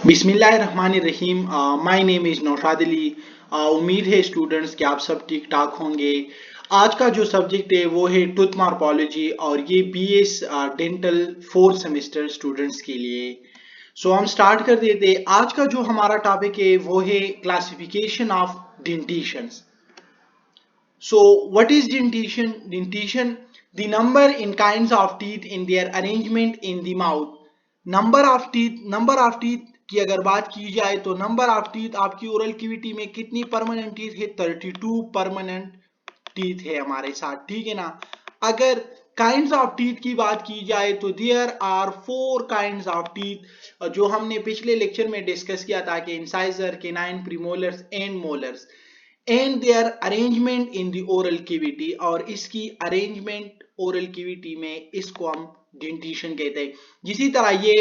बिस्मिल्लाहिर्रहमानिर्रहीम। My name is Naushad Ali. उम्मीद है स्टूडेंट्स कि आप सब ठीक ठाक होंगे। आज का जो सब्जेक्ट है वो है टूथ मॉर्फोलॉजी और ये BS dental fourth semester students के लिए। सो हम स्टार्ट कर देते हैं। आज का जो हमारा टॉपिक है वो है classification of dentitions. So, what is dentition? Dentition, the number in kinds of teeth in their arrangement in the mouth. Number of teeth की अगर बात की जाए तो नंबर ऑफ टीथ आपकी ओरल कैविटी में कितनी परमानेंट टीथ है? 32 परमानेंट टीथ है हमारे साथ, ठीक है ना। अगर काइंड्स ऑफ टीथ की बात की जाए तो there are 4 kinds of teeth जो हमने पिछले लेक्चर में डिस्कस किया था कि incisor, canine, premolars and molars and their arrangement in the oral cavity. और इसकी अरेंजमेंट ओरल कैविटी में इसको हम डेंटिशन कहते हैं। जिसी तरह ये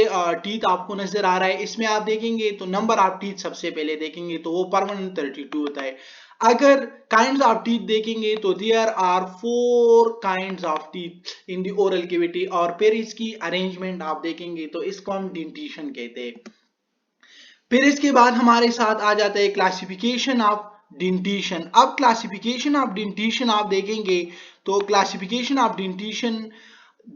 टीथ आपको नजर आ रहा है, इसमें आप देखेंगे तो नंबर ऑफ टीथ सबसे पहले देखेंगे तो वो परमानेंट 32 होता है। अगर काइंड्स ऑफ टीथ देखेंगे तो there are 4 kinds of teeth in the oral cavity और फिर इसकी अरेंजमेंट आप देखेंगे तो इसको हम डेंटिशन कहते हैं। फिर इसके बाद हमारे साथ आ जाता है क्लासिफिकेशन ऑफ डेंटिशन। अब क्लासिफिकेशन ऑफ डेंटिशन आप देखेंगे तो classification of dentition,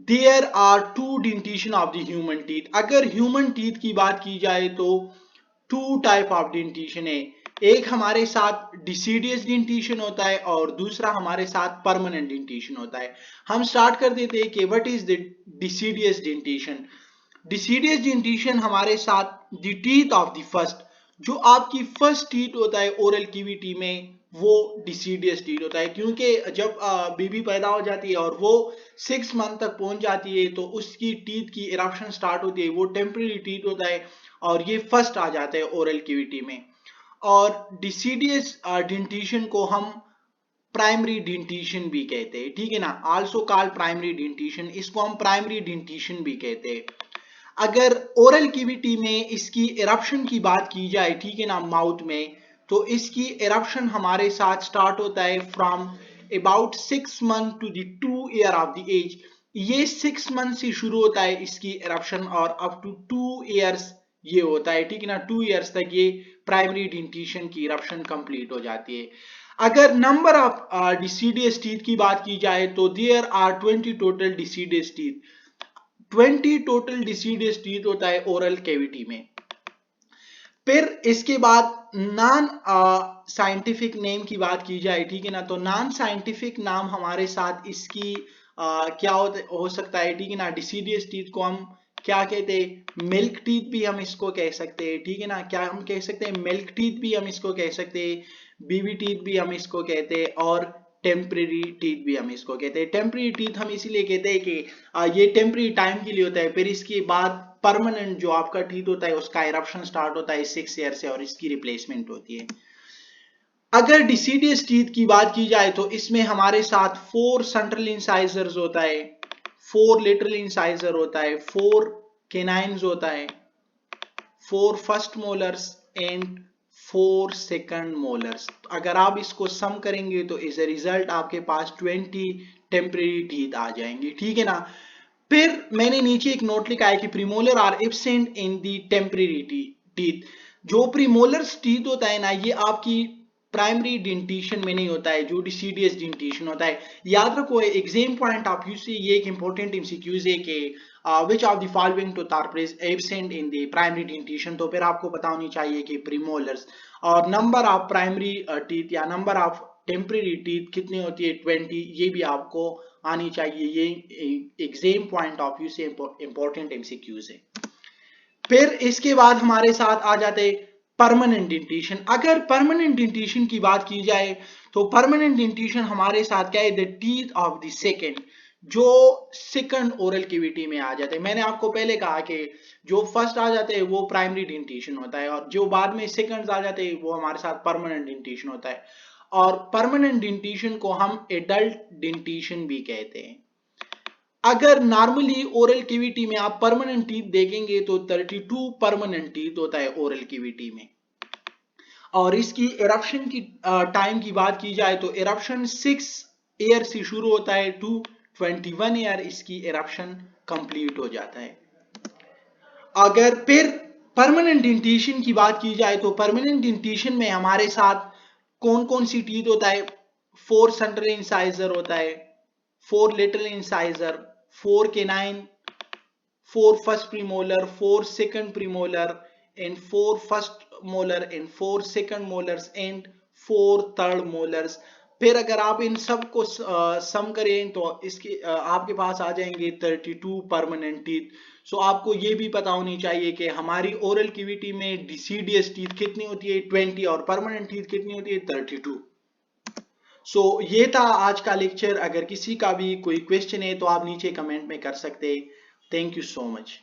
there are two dentition of the human teeth. अगर ह्यूमन टीथ की बात की जाए तो टू टाइप ऑफ डेंटिशन है। एक हमारे साथ डिसीडियस डेंटिशन होता है और दूसरा हमारे साथ परमानेंट डेंटिशन होता है। हम स्टार्ट कर देते हैं कि what is the deciduous dentition. Deciduous dentition हमारे साथ the teeth of the first, जो आपकी फर्स्ट टीथ होता है ओरल कैविटी में, वो डिसीडियस टीथ होता है। क्योंकि जब बेबी पैदा हो जाती है और वो 6 मंथ तक पहुंच जाती है तो उसकी टीथ की इरप्शन स्टार्ट होती है, वो टेम्पररी टीथ होता है और ये फर्स्ट आ जाता है ओरल कैविटी में। और डिसीडियस डेंटिशन को हम प्राइमरी डेंटिशन भी कहते हैं, ठीक है ना। आल्सो कॉल्ड प्राइमरी डेंटिशन, इसको हम प्राइमरी डेंटिशन भी कहते हैं। अगर ओरल कैविटी में इसकी इरप्शन की बात की जाए, ठीक है ना, माउथ में, तो इसकी इरप्शन हमारे साथ स्टार्ट होता है from about 6 month to the 2 year of the age. ये 6 मंथ से शुरू होता है इसकी इरप्शन और अप टू 2 ईयर्स ये होता है, ठीक है ना। 2 ईयर्स तक ये प्राइमरी डेंटिशन की इरप्शन कंप्लीट हो जाती है। अगर नंबर ऑफ डिसीडियस टीथ की बात की जाए तो there are 20 total deciduous teeth. 20 total deciduous teeth होता है ओरल कैविटी में। फिर इसके बाद नॉन साइंटिफिक नेम की बात की जाए, ठीक है ना, तो नॉन साइंटिफिक नाम हमारे साथ इसकी क्या हो सकता है, ठीक है ना। डिसीडियस टीथ को हम क्या कहते हैं? मिल्क टीथ भी हम इसको कह सकते हैं, ठीक है ना। क्या हम कह सकते हैं? मिल्क टीथ भी हम इसको कह सकते हैं, बीबी टीथ भी हम इसको कहते हैं और टेम्परेरी टीथ भी हम इसको कहते हैं। टेम्परेरी टीथ हम इसीलिए कहते हैं कि ये टेम्परेरी टाइम के लिए होता है, फिर इसके बाद परमानेंट जो आपका टीथ होता है उसका इरप्शन स्टार्ट होता है 6 ईयर से और इसकी रिप्लेसमेंट होती है। अगर डिसीडियस टीथ की बात की जाए तो इसमें हमारे साथ 4 सेंट्रल इंसाइजर्स होता है, 4 लेटरल इंसाइजर होता है, 4 केनाइन्स होता है, 4 first molars and 4 second molars. अगर आप इसको सम करेंगे तो एज ए रिजल्ट आपके पास 20 टेम्परेरी टीथ आ जाएंगे, ठीक है ना। फिर मैंने नीचे एक नोट लिखा है कि premolar are absent in the temporary teeth. जो प्रीमोलर्स टीथ होता है ना, ये आपकी प्राइमरी डेंटिशन में नहीं होता है, जो डिसीडियस डेंटिशन होता है। याद रखो, एग्जाम पॉइंट ऑफ व्यू से ये एक इंपॉर्टेंट एमसीक्यूज है कि which of the following tooth are absent in the primary dentition. तो फिर आपको पता होनी चाहिए कि प्रीमोलर्स और नंबर ऑफ प्राइमरी टीथ या नंबर ऑफ टेम्परेरी टीथ कितनी होती है, 20, ये भी आपको आनी चाहिए। ये एग्जाम पॉइंट ऑफ व्यू से इंपॉर्टेंट एमसीक्यूज है। फिर इसके बाद हमारे साथ आ जाते परमानेंट डेंटिशन। अगर परमानेंट डेंटिशन की बात की जाए तो परमानेंट डेंटिशन हमारे साथ क्या है? The teeth of the second, जो सेकंड ओरल कैविटी में आ जाते हैं। मैंने आपको पहले कहा कि जो फर्स्ट आ जाते हैं वो प्राइमरी डेंटिशन होता है और जो बाद में सेकंड आ जाते हैं वो हमारे साथ परमानेंट डेंटिशन होता है। और परमानेंट डेंटिशन को हम एडल्ट डेंटिशन भी कहते हैं। अगर नॉर्मली ओरल कैविटी में आप परमानेंट टीथ देखेंगे तो 32 परमानेंट टीथ होता है ओरल कैविटी में। और इसकी इरप्शन की टाइम की बात की जाए तो इरप्शन 6 ईयर से शुरू होता है टू 21 ईयर इसकी इरप्शन कंप्लीट हो जाता है। अगर फिर परमानेंट डेंटिशन की बात की जाए तो परमानेंट डेंटिशन में हमारे साथ कौन कौन सी टीथ होता है? 4 सेंट्रल इंसाइजर होता है, 4 little incisor, 4 canine, 4 first premolar, 4 second premolar, and 4 first molar, and 4 second molars, and 4 third molars. फिर अगर आप इन सब को सम करें तो इसके आपके पास आ जाएंगे 32 परमानेंट टीथ। सो आपको ये भी पता होनी चाहिए कि हमारी ओरल कैविटी में डिसीडियस टीथ कितनी होती है 20 और परमानेंट टीथ कितनी होती है 32। सो ये था आज का लेक्चर। अगर किसी का भी कोई क्वेश्चन है तो आप नीचे कमेंट में कर सकते हैं। Thank you so much.